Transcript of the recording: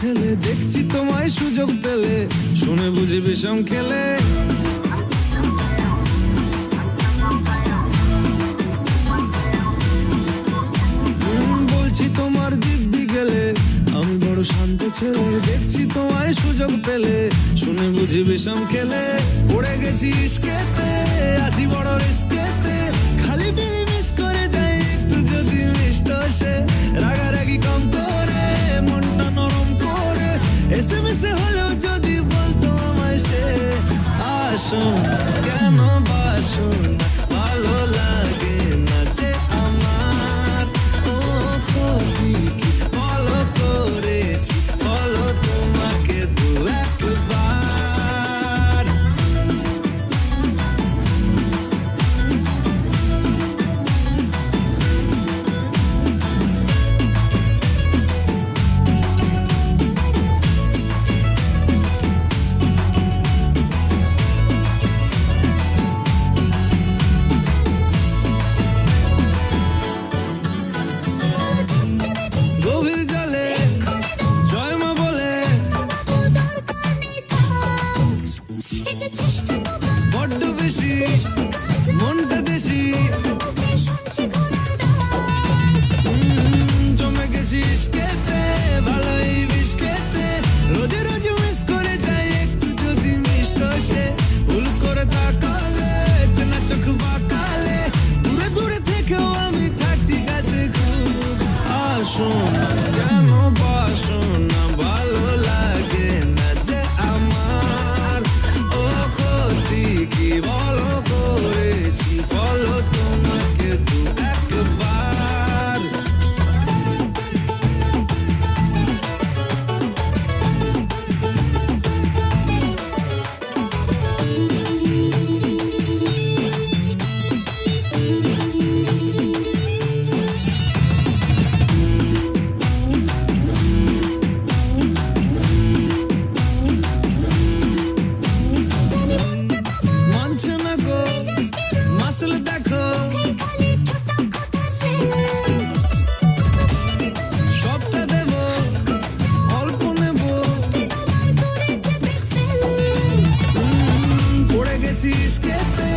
ছেলে, দেখছি তোমায় সুযোগ পেলে, শুনে বুঝি বিষম খেলে। বলছি তোমার দিব্যি গেলে, আমি বড় শান্ত ছেলে, দেখছি তোমায় সুযোগ পেলে, শুনে বুঝি বিষম খেলে। পড়ে গেছি ইস্কেতে, আছি বড় রিস্কেতে, খালি বিলি মিস করে যাই একটু যদি মিষ্ট সে। রাগারাগি কম করে, মনটা নরম করে, এসএমএসে হলেও যদি বলতো আমায় সে। আসুন কেন বাসুন, ভালো লাগে না যে আমার। ও ক্ষতি কি বলো করেছি, বলো তোমাকে দু একবার। গভীর জলে জয় মা বলে, বড্ড বেশি মনটা দেশি। জমে গেছি ইস্কেতে, ভালোই বিষ খেতে, রোজে রোজে মিস করে যাই একটু যদি মিষ্ট সে। ভুল করে তাকালে, চেনা চোখ বাঁকালে, দূরে দূরে থেকেও আমি থাকছি কাছে খুব। আসুন কেন বাসুন না, ভালো লাগে না যে আমার। ও ক্ষতি কি বলো করেছি, বলো তোমাকে দু একবার। মানছে না গো, মাসলে দেখো, সবটা দেব, অল্প নেব। পড়ে গেছি ইস্কেতে,